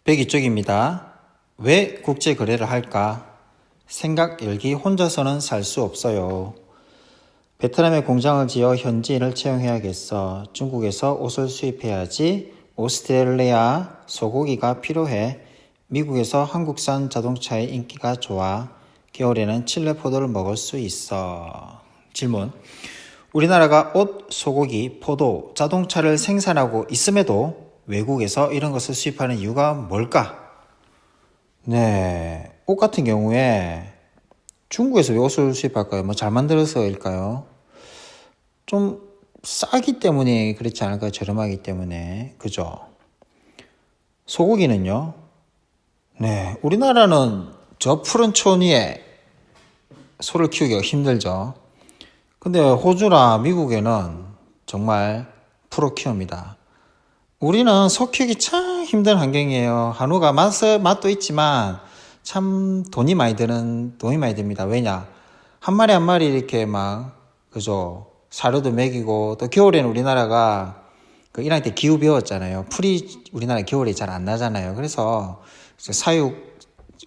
102쪽입니다. 왜 국제 거래를 할까? 생각 열기 혼자서는 살 수 없어요. 베트남에 공장을 지어 현지인을 채용해야겠어. 중국에서 옷을 수입해야지. 오스트레일리아 소고기가 필요해. 미국에서 한국산 자동차의 인기가 좋아. 겨울에는 칠레 포도를 먹을 수 있어. 질문. 우리나라가 옷, 소고기, 포도, 자동차를 생산하고 있음에도 외국에서 이런 것을 수입하는 이유가 뭘까? 네, 옷 같은 경우에 중국에서 왜 옷을 수입할까요? 뭐 잘 만들어서일까요? 좀 싸기 때문에 그렇지 않을까요? 저렴하기 때문에. 그죠? 소고기는요? 네, 우리나라는 저 푸른 촌 위에 소를 키우기가 힘들죠. 근데 호주나 미국에는 정말 프로 키웁니다. 우리는 소 키우기 참 힘든 환경이에요. 한우가 맛도 있지만 참 돈이 많이 듭니다. 왜냐? 한 마리 한 마리 이렇게 그죠? 사료도 먹이고, 또 겨울에는 우리나라가 그 1학년 때 기후 배웠잖아요. 풀이 우리나라 겨울에 잘 안 나잖아요. 그래서 사육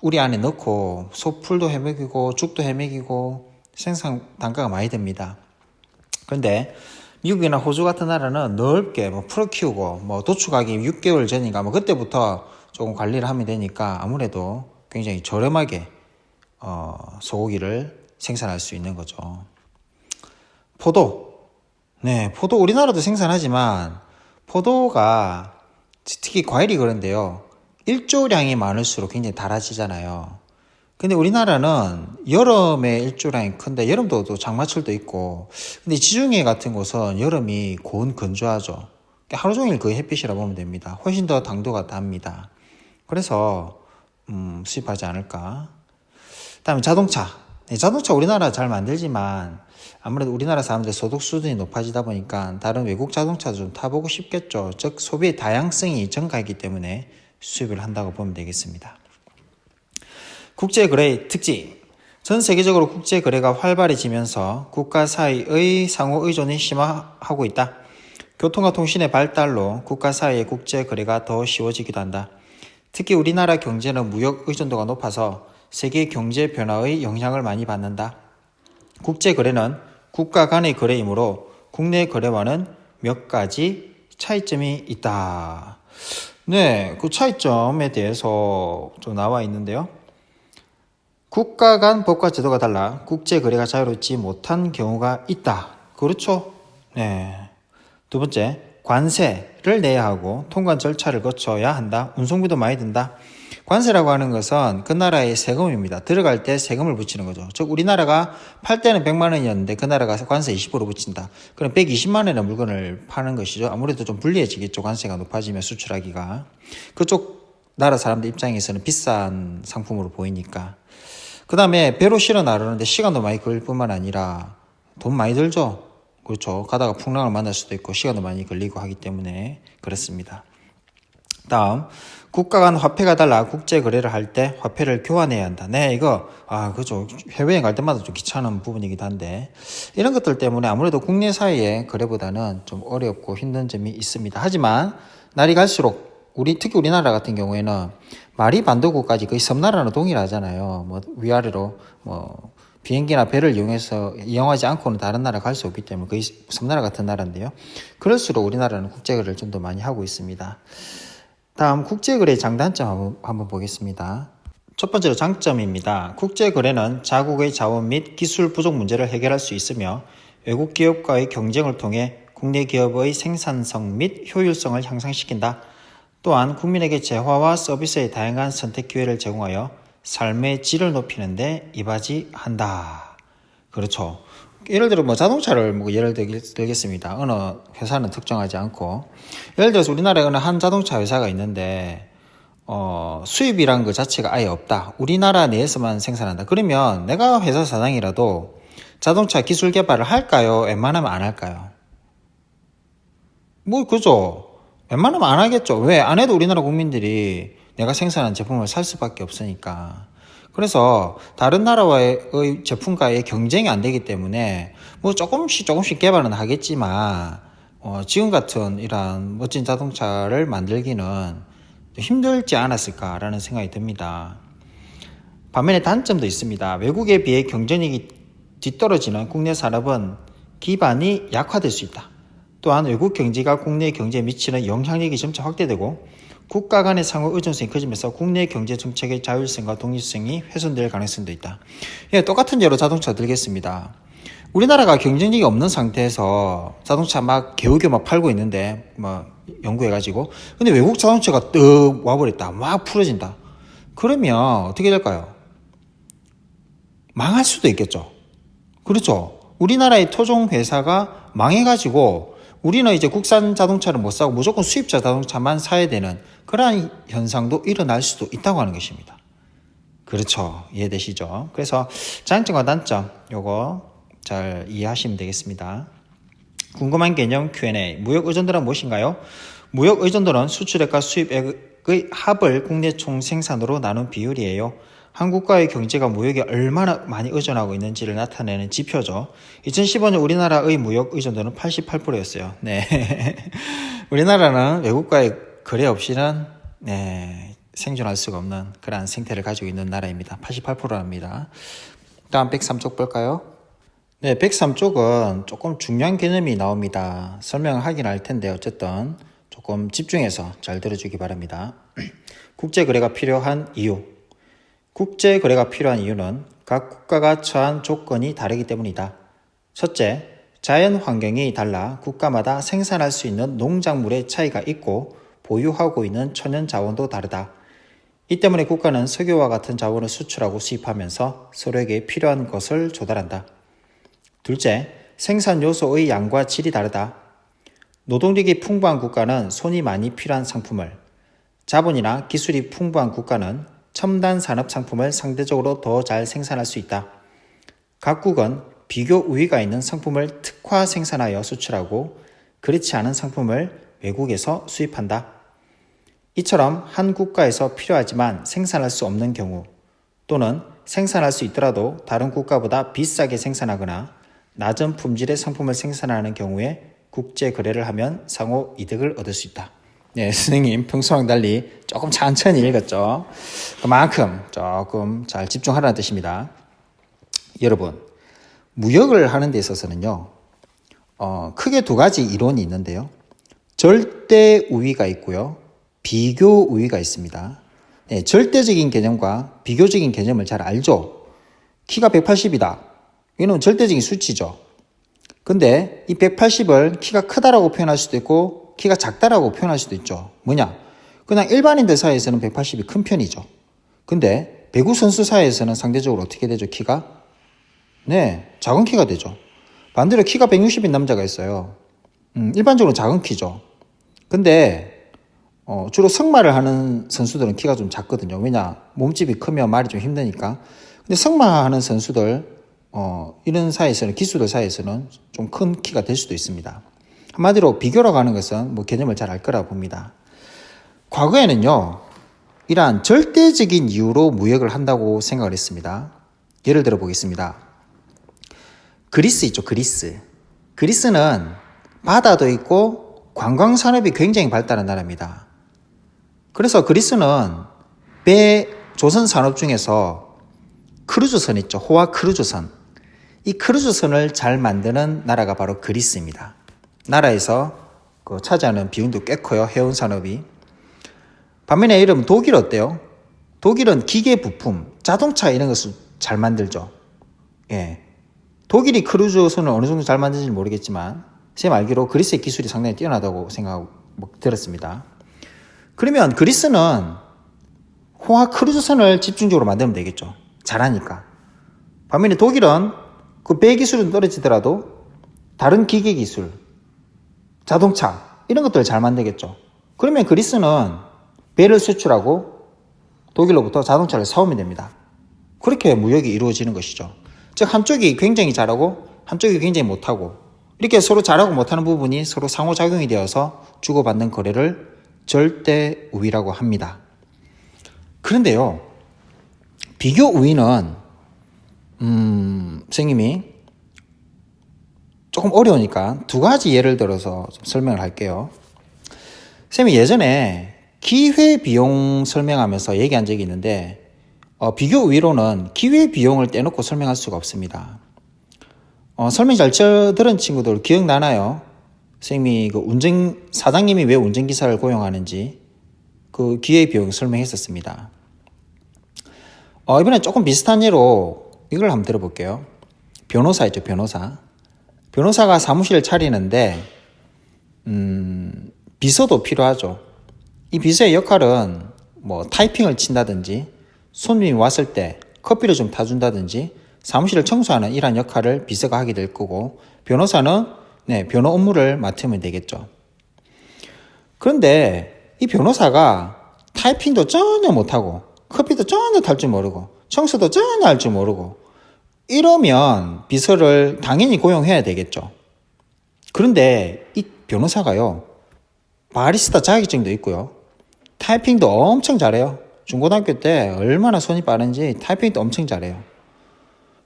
우리 안에 넣고 소풀도 해먹이고 죽도 해먹이고 생산 단가가 많이 듭니다. 그런데 미국이나 호주 같은 나라는 넓게 풀어 키우고 도축하기 6개월 전인가 그때부터 조금 관리를 하면 되니까 아무래도 굉장히 저렴하게 소고기를 생산할 수 있는 거죠. 포도. 네, 포도 우리나라도 생산하지만 포도가 특히 과일이 그런데요. 일조량이 많을수록 굉장히 달아지잖아요. 근데 우리나라는 여름에 일조량이 큰데 여름도 또 장마철도 있고, 근데 지중해 같은 곳은 여름이 고온 건조하죠. 하루 종일 거의 햇빛이라 보면 됩니다. 훨씬 더 당도가 답니다. 그래서 수입하지 않을까. 다음에 자동차. 네, 자동차 우리나라 잘 만들지만 아무래도 우리나라 사람들 소득 수준이 높아지다 보니까 다른 외국 자동차도 좀 타보고 싶겠죠. 즉 소비의 다양성이 증가했기 때문에 수입을 한다고 보면 되겠습니다. 국제거래의 특징. 전 세계적으로 국제거래가 활발해지면서 국가 사이의 상호 의존이 심화하고 있다. 교통과 통신의 발달로 국가 사이의 국제거래가 더 쉬워지기도 한다. 특히 우리나라 경제는 무역 의존도가 높아서 세계 경제 변화의 영향을 많이 받는다. 국제거래는 국가 간의 거래이므로 국내 거래와는 몇 가지 차이점이 있다. 네, 그 차이점에 대해서 좀 나와 있는데요. 국가 간 법과 제도가 달라 국제 거래가 자유롭지 못한 경우가 있다. 그렇죠? 네. 두 번째, 관세를 내야 하고 통관 절차를 거쳐야 한다. 운송비도 많이 든다. 관세라고 하는 것은 그 나라의 세금입니다. 들어갈 때 세금을 붙이는 거죠. 즉 우리나라가 팔 때는 100만 원이었는데 그 나라가 관세 20% 붙인다. 그럼 120만 원의 물건을 파는 것이죠. 아무래도 좀 불리해지겠죠. 관세가 높아지면 수출하기가. 그쪽 나라 사람들 입장에서는 비싼 상품으로 보이니까. 그 다음에 배로 실어 나르는데 시간도 많이 걸릴 뿐만 아니라 돈 많이 들죠. 그렇죠. 가다가 풍랑을 만날 수도 있고 시간도 많이 걸리고 하기 때문에 그렇습니다. 다음, 국가 간 화폐가 달라 국제 거래를 할 때 화폐를 교환해야 한다. 네, 이거 그죠. 해외여행 갈 때마다 좀 귀찮은 부분이기도 한데 이런 것들 때문에 아무래도 국내 사이의 거래보다는 좀 어렵고 힘든 점이 있습니다. 하지만 날이 갈수록 특히 우리나라 같은 경우에는 마리 반도국까지 거의 섬나라는 동일하잖아요. 위아래로 비행기나 배를 이용하지 않고는 다른 나라 갈 수 없기 때문에 거의 섬나라 같은 나라인데요. 그럴수록 우리나라는 국제거래를 좀 더 많이 하고 있습니다. 다음 국제거래의 장단점 한번 보겠습니다. 첫 번째로 장점입니다. 국제거래는 자국의 자원 및 기술 부족 문제를 해결할 수 있으며 외국 기업과의 경쟁을 통해 국내 기업의 생산성 및 효율성을 향상시킨다. 또한 국민에게 재화와 서비스의 다양한 선택 기회를 제공하여 삶의 질을 높이는 데 이바지한다. 그렇죠. 예를 들어 자동차를 예를 들겠습니다. 어느 회사는 특정하지 않고 예를 들어서 우리나라에 어느 한 자동차 회사가 있는데 수입이란 그 자체가 아예 없다. 우리나라 내에서만 생산한다. 그러면 내가 회사 사장이라도 자동차 기술 개발을 할까요? 웬만하면 안 할까요? 그죠? 웬만하면 안 하겠죠. 왜? 안 해도 우리나라 국민들이 내가 생산한 제품을 살 수밖에 없으니까. 그래서 다른 나라와의 제품과의 경쟁이 안 되기 때문에 조금씩 개발은 하겠지만 지금 같은 이런 멋진 자동차를 만들기는 힘들지 않았을까라는 생각이 듭니다. 반면에 단점도 있습니다. 외국에 비해 경쟁력이 뒤떨어지는 국내 산업은 기반이 약화될 수 있다. 또한 외국 경제가 국내 경제에 미치는 영향력이 점차 확대되고 국가 간의 상호 의존성이 커지면서 국내 경제 정책의 자율성과 독립성이 훼손될 가능성도 있다. 예, 똑같은 예로 자동차 들겠습니다. 우리나라가 경쟁력이 없는 상태에서 자동차 막 겨우겨우 막 팔고 있는데 뭐 연구해가지고 근데 외국 자동차가 떡 와버렸다. 막 풀어진다. 그러면 어떻게 될까요? 망할 수도 있겠죠. 그렇죠. 우리나라의 토종 회사가 망해가지고 우리는 이제 국산 자동차를 못 사고 무조건 수입자 자동차만 사야 되는 그러한 현상도 일어날 수도 있다고 하는 것입니다. 그렇죠. 이해되시죠? 그래서 장점과 단점 요거 잘 이해하시면 되겠습니다. 궁금한 개념 Q&A. 무역 의존도란 무엇인가요? 무역 의존도는 수출액과 수입액의 합을 국내 총생산으로 나눈 비율이에요. 한국과의 경제가 무역에 얼마나 많이 의존하고 있는지를 나타내는 지표죠. 2015년 우리나라의 무역 의존도는 88%였어요. 네. 우리나라는 외국과의 거래 없이는 생존할 수가 없는 그러한 생태를 가지고 있는 나라입니다. 88%입니다. 다음 103쪽 볼까요? 네, 103쪽은 조금 중요한 개념이 나옵니다. 설명을 하긴 할 텐데 어쨌든 조금 집중해서 잘 들어주기 바랍니다. 국제거래가 필요한 이유. 국제거래가 필요한 이유는 각 국가가 처한 조건이 다르기 때문이다. 첫째, 자연 환경이 달라 국가마다 생산할 수 있는 농작물의 차이가 있고 보유하고 있는 천연 자원도 다르다. 이 때문에 국가는 석유와 같은 자원을 수출하고 수입하면서 서로에게 필요한 것을 조달한다. 둘째, 생산 요소의 양과 질이 다르다. 노동력이 풍부한 국가는 손이 많이 필요한 상품을, 자본이나 기술이 풍부한 국가는 첨단 산업 상품을 상대적으로 더 잘 생산할 수 있다. 각국은 비교 우위가 있는 상품을 특화 생산하여 수출하고 그렇지 않은 상품을 외국에서 수입한다. 이처럼 한 국가에서 필요하지만 생산할 수 없는 경우 또는 생산할 수 있더라도 다른 국가보다 비싸게 생산하거나 낮은 품질의 상품을 생산하는 경우에 국제 거래를 하면 상호 이득을 얻을 수 있다. 네, 선생님 평소랑 달리 조금 천천히 읽었죠. 그만큼 조금 잘 집중하라는 뜻입니다. 여러분, 무역을 하는 데 있어서는요, 크게 두 가지 이론이 있는데요. 절대 우위가 있고요, 비교 우위가 있습니다. 네, 절대적인 개념과 비교적인 개념을 잘 알죠. 키가 180이다. 이건 절대적인 수치죠. 근데 이 180을 키가 크다라고 표현할 수도 있고 키가 작다라고 표현할 수도 있죠. 뭐냐? 그냥 일반인들 사이에서는 180이 큰 편이죠. 근데 배구 선수 사이에서는 상대적으로 어떻게 되죠? 키가? 네, 작은 키가 되죠. 반대로 키가 160인 남자가 있어요. 일반적으로 작은 키죠. 근데 주로 승마를 하는 선수들은 키가 좀 작거든요. 왜냐? 몸집이 크면 말이 좀 힘드니까. 근데 승마하는 선수들 이런 사이에서는, 기수들 사이에서는 좀 큰 키가 될 수도 있습니다. 한마디로 비교라고 하는 것은 뭐 개념을 잘 알 거라고 봅니다. 과거에는요, 이러한 절대적인 이유로 무역을 한다고 생각을 했습니다. 예를 들어 보겠습니다. 그리스 있죠, 그리스. 그리스는 바다도 있고 관광산업이 굉장히 발달한 나라입니다. 그래서 그리스는 조선 산업 중에서 크루즈선 있죠, 호화 크루즈선. 이 크루즈선을 잘 만드는 나라가 바로 그리스입니다. 나라에서 차지하는 비중도 꽤 커요, 해운 산업이. 반면에 여러분 독일 어때요? 독일은 기계 부품, 자동차 이런 것을 잘 만들죠. 예. 독일이 크루즈선을 어느 정도 잘 만드는지 모르겠지만 제 알기로 그리스의 기술이 상당히 뛰어나다고 생각 들었습니다. 그러면 그리스는 호화 크루즈선을 집중적으로 만들면 되겠죠. 잘하니까. 반면에 독일은 그 배 기술은 떨어지더라도 다른 기계 기술, 자동차 이런 것들을 잘 만들겠죠. 그러면 그리스는 배를 수출하고 독일로부터 자동차를 사오면 됩니다. 그렇게 무역이 이루어지는 것이죠. 즉 한쪽이 굉장히 잘하고 한쪽이 굉장히 못하고 이렇게 서로 잘하고 못하는 부분이 서로 상호작용이 되어서 주고받는 거래를 절대 우위라고 합니다. 그런데요, 비교 우위는 선생님이 조금 어려우니까 두 가지 예를 들어서 좀 설명을 할게요. 선생님이 예전에 기회비용 설명하면서 얘기한 적이 있는데 비교 우위로는 기회비용을 떼놓고 설명할 수가 없습니다. 설명 잘 들은 친구들 기억나나요? 선생님이 사장님이 왜 운전기사를 고용하는지 그 기회비용 설명했었습니다. 이번엔 조금 비슷한 예로 이걸 한번 들어볼게요. 변호사 있죠, 변호사. 변호사가 사무실을 차리는데 비서도 필요하죠. 이 비서의 역할은 타이핑을 친다든지 손님이 왔을 때 커피를 좀 타준다든지 사무실을 청소하는 이러한 역할을 비서가 하게 될 거고, 변호사는 변호 업무를 맡으면 되겠죠. 그런데 이 변호사가 타이핑도 전혀 못하고 커피도 전혀 탈 줄 모르고 청소도 전혀 할 줄 모르고 이러면 비서를 당연히 고용해야 되겠죠. 그런데 이 변호사가요, 바리스타 자격증도 있고요, 타이핑도 엄청 잘해요. 중고등학교 때 얼마나 손이 빠른지 타이핑도 엄청 잘해요.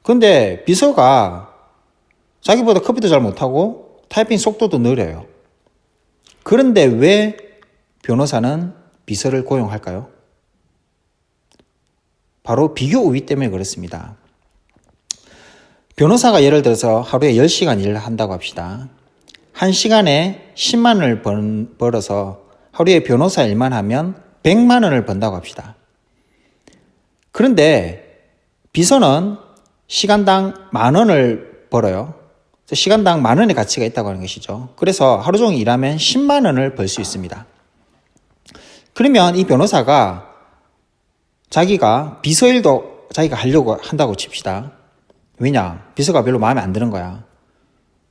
근데 비서가 자기보다 커피도 잘 못하고 타이핑 속도도 느려요. 그런데 왜 변호사는 비서를 고용할까요? 바로 비교 우위 때문에 그렇습니다. 변호사가 예를 들어서 하루에 10시간 일을 한다고 합시다. 1시간에 10만 원을 벌어서 하루에 변호사 일만 하면 100만 원을 번다고 합시다. 그런데 비서는 시간당 10,000원을 벌어요. 시간당 10,000원의 가치가 있다고 하는 것이죠. 그래서 하루 종일 일하면 10만 원을 벌 수 있습니다. 그러면 이 변호사가 자기가 비서 일도 자기가 하려고 한다고 칩시다. 왜냐? 비서가 별로 마음에 안 드는 거야.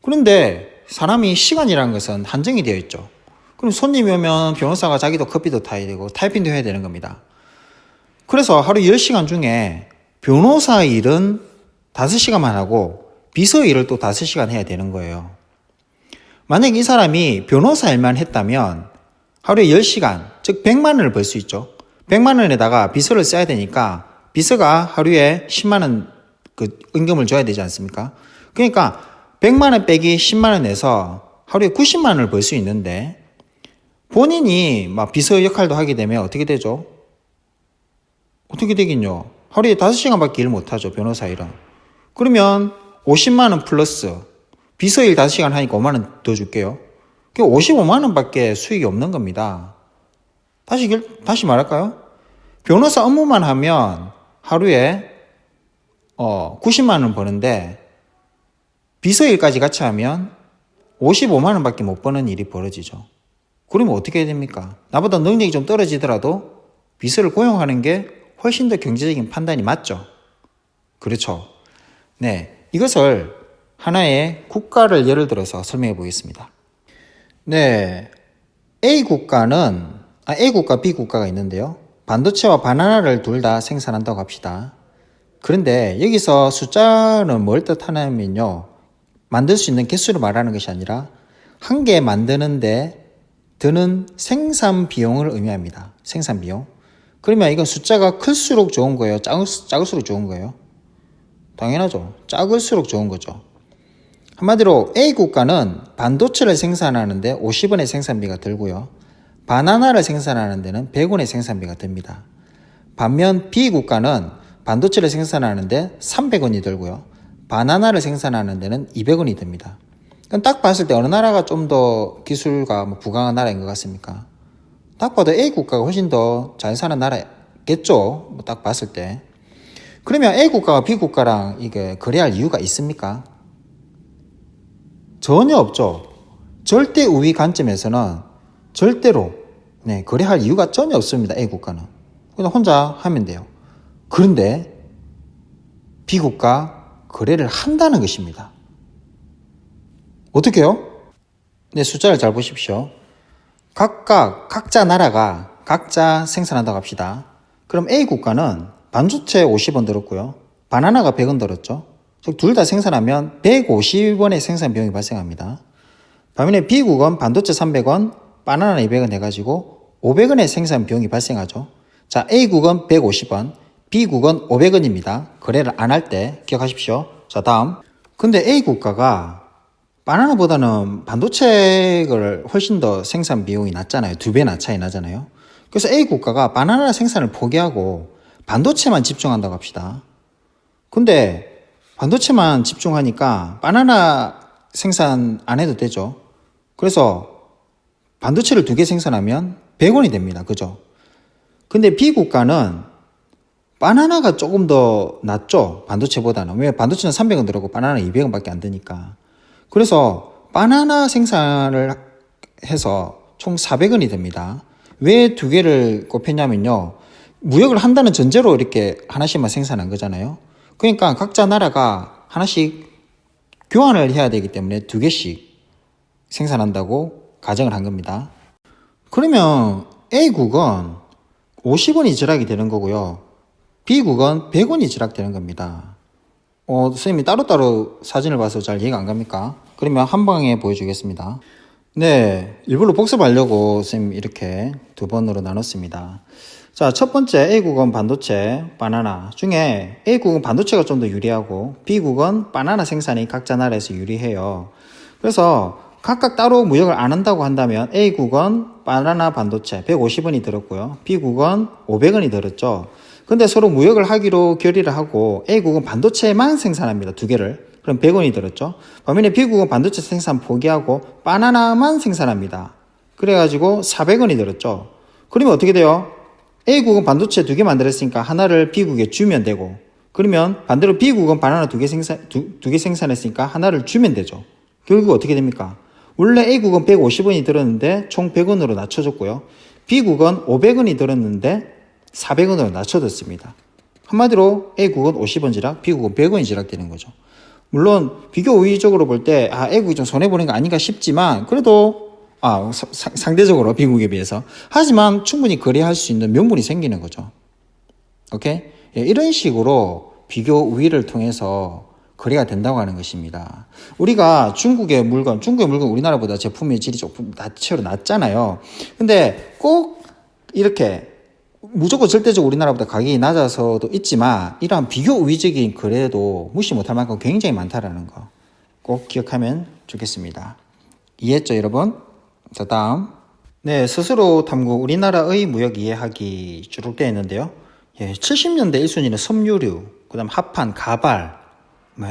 그런데 사람이 시간이라는 것은 한정이 되어 있죠. 그럼 손님이 오면 변호사가 자기도 커피도 타야 되고 타이핑도 해야 되는 겁니다. 그래서 하루 10시간 중에 변호사 일은 5시간만 하고 비서 일을 또 5시간 해야 되는 거예요. 만약에 이 사람이 변호사 일만 했다면 하루에 10시간, 즉 100만 원을 벌 수 있죠. 100만 원에다가 비서를 써야 되니까 비서가 하루에 10만 원 은금을 줘야 되지 않습니까? 그러니까 100만 원 빼기 10만 원 내서 하루에 90만 원을 벌 수 있는데, 본인이 비서 역할도 하게 되면 어떻게 되죠? 어떻게 되긴요? 하루에 5시간밖에 일 못하죠, 변호사 일은. 그러면 50만 원 플러스 비서 일 5시간 하니까 5만 원 더 줄게요. 그 55만 원밖에 수익이 없는 겁니다. 다시 말할까요? 변호사 업무만 하면 하루에 90만 원 버는데 비서 일까지 같이 하면 55만 원밖에 못 버는 일이 벌어지죠. 그러면 어떻게 해야 됩니까? 나보다 능력이 좀 떨어지더라도 비서를 고용하는 게 훨씬 더 경제적인 판단이 맞죠. 그렇죠. 네, 이것을 하나의 국가를 예를 들어서 설명해 보겠습니다. 네, A 국가, B 국가가 있는데요. 반도체와 바나나를 둘 다 생산한다고 합시다. 그런데 여기서 숫자는 뭘 뜻하냐면요, 만들 수 있는 개수를 말하는 것이 아니라 한 개 만드는데 드는 생산 비용을 의미합니다. 생산 비용. 그러면 이건 숫자가 클수록 좋은 거예요? 작을수록 좋은 거예요? 당연하죠. 작을수록 좋은 거죠. 한마디로 A 국가는 반도체를 생산하는데 50원의 생산비가 들고요, 바나나를 생산하는 데는 100원의 생산비가 듭니다. 반면 B 국가는 반도체를 생산하는데 300원이 들고요, 바나나를 생산하는 데는 200원이 듭니다. 그럼 딱 봤을 때 어느 나라가 좀 더 기술가 부강한 나라인 것 같습니까? 딱 봐도 A 국가가 훨씬 더 잘 사는 나라겠죠, 딱 봤을 때. 그러면 A 국가가 B 국가랑 이게 거래할 이유가 있습니까? 전혀 없죠. 절대 우위 관점에서는 절대로 거래할 이유가 전혀 없습니다. A 국가는 그냥 혼자 하면 돼요. 그런데 B 국가 거래를 한다는 것입니다. 어떻게 해요? 네, 숫자를 잘 보십시오. 각자 나라가 각자 생산한다고 합시다. 그럼 A 국가는 반도체 50원 들었고요, 바나나가 100원 들었죠. 즉 둘 다 생산하면 150원의 생산 비용이 발생합니다. 반면에 B국은 반도체 300원, 바나나 200원 해가지고 500원의 생산 비용이 발생하죠. 자, A국은 150원, B국은 500원입니다. 거래를 안 할 때 기억하십시오. 자, 다음. 근데 A국가가 바나나보다는 반도체를 훨씬 더 생산 비용이 낮잖아요. 2배나 차이 나잖아요. 그래서 A 국가가 바나나 생산을 포기하고 반도체만 집중한다고 합시다. 근데 반도체만 집중하니까 바나나 생산 안 해도 되죠. 그래서 반도체를 2개 생산하면 100원이 됩니다. 그죠? 근데 B 국가는 바나나가 조금 더 낫죠. 반도체보다는. 왜? 반도체는 300원 들어가고 바나나는 200원밖에 안 드니까. 그래서 바나나 생산을 해서 총 400원이 됩니다. 왜 2개를 꼽혔냐면요. 무역을 한다는 전제로 이렇게 하나씩만 생산한 거잖아요. 그러니까 각자 나라가 하나씩 교환을 해야 되기 때문에 2개씩 생산한다고 가정을 한 겁니다. 그러면 A국은 50원이 절약이 되는 거고요. B국은 100원이 절약되는 겁니다. 선생님이 따로따로 사진을 봐서 잘 이해가 안 갑니까? 그러면 한 방에 보여주겠습니다. 네, 일부러 복습하려고 선생님 이렇게 2번으로 나눴습니다. 자, 첫 번째 A국은 반도체, 바나나 중에 A국은 반도체가 좀 더 유리하고 B국은 바나나 생산이 각자 나라에서 유리해요. 그래서 각각 따로 무역을 안 한다고 한다면 A국은 바나나 반도체 150원이 들었고요. B국은 500원이 들었죠. 근데 서로 무역을 하기로 결의를 하고 A국은 반도체만 생산합니다. 2개를. 그럼 100원이 들었죠. 반면에 B국은 반도체 생산 포기하고 바나나만 생산합니다. 그래가지고 400원이 들었죠. 그러면 어떻게 돼요? A국은 반도체 2개 만들었으니까 하나를 B국에 주면 되고, 그러면 반대로 B국은 바나나 2개 생산했으니까 하나를 주면 되죠. 결국 어떻게 됩니까? 원래 A국은 150원이 들었는데 총 100원으로 낮춰졌고요. B국은 500원이 들었는데 400원으로 낮춰졌습니다. 한마디로 A국은 50원 지락, B국은 100원이 지락되는 거죠. 물론 비교 우위적으로 볼 때 A국이 좀 손해보는 거 아닌가 싶지만 그래도 상대적으로 B국에 비해서 하지만 충분히 거래할 수 있는 명분이 생기는 거죠. 오케이? 예, 이런 식으로 비교 우위를 통해서 거래가 된다고 하는 것입니다. 우리가 중국의 물건 우리나라보다 제품의 질이 조금 낮잖아요. 근데 꼭 이렇게 무조건 절대적으로 우리나라보다 가격이 낮아서도 있지만 이러한 비교 우위적인 거래도 무시 못할 만큼 굉장히 많다라는 거 꼭 기억하면 좋겠습니다. 이해했죠, 여러분? 자, 다음. 네, 스스로 탐구 우리나라의 무역 이해하기 쭉 되어 있는데요. 예, 70년대 1순위는 섬유류, 그 다음 합판, 가발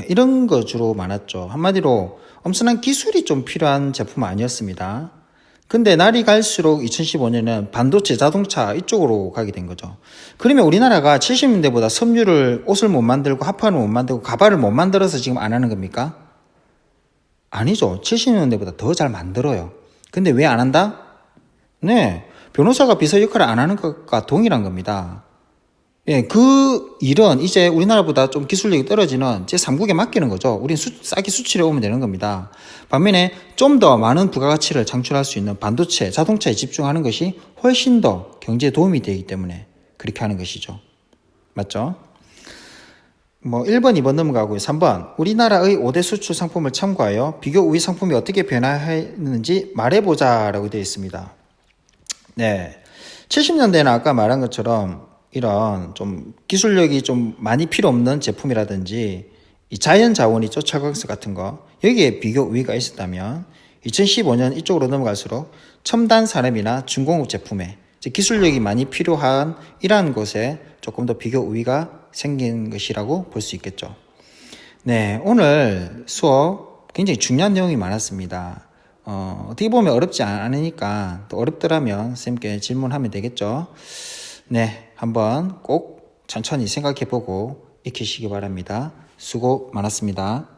이런 거 주로 많았죠. 한마디로 엄청난 기술이 좀 필요한 제품은 아니었습니다. 근데 날이 갈수록 2015년은 반도체, 자동차 이쪽으로 가게 된 거죠. 그러면 우리나라가 70년대보다 섬유를 옷을 못 만들고 합판을 못 만들고 가발을 못 만들어서 지금 안 하는 겁니까? 아니죠. 70년대보다 더 잘 만들어요. 근데 왜 안 한다? 네, 변호사가 비서 역할을 안 하는 것과 동일한 겁니다. 예, 그 일은 이제 우리나라보다 좀 기술력이 떨어지는 제3국에 맡기는 거죠. 우린 싸게 수출해 오면 되는 겁니다. 반면에 좀 더 많은 부가가치를 창출할 수 있는 반도체, 자동차에 집중하는 것이 훨씬 더 경제에 도움이 되기 때문에 그렇게 하는 것이죠. 맞죠? 1번, 2번 넘어가고요. 3번. 우리나라의 5대 수출 상품을 참고하여 비교 우위 상품이 어떻게 변화했는지 말해보자 라고 되어 있습니다. 네. 70년대는 아까 말한 것처럼 이런 좀 기술력이 좀 많이 필요 없는 제품이라든지 이 자연 자원이죠. 철강석 같은 거. 여기에 비교 우위가 있었다면 2015년 이쪽으로 넘어갈수록 첨단 산업이나 중공업 제품에 기술력이 많이 필요한 이러한 곳에 조금 더 비교 우위가 생긴 것이라고 볼 수 있겠죠. 네, 오늘 수업 굉장히 중요한 내용이 많았습니다. 어떻게 보면 어렵지 않으니까 또 어렵더라면 선생님께 질문하면 되겠죠. 네, 한번 꼭 천천히 생각해보고 익히시기 바랍니다. 수고 많았습니다.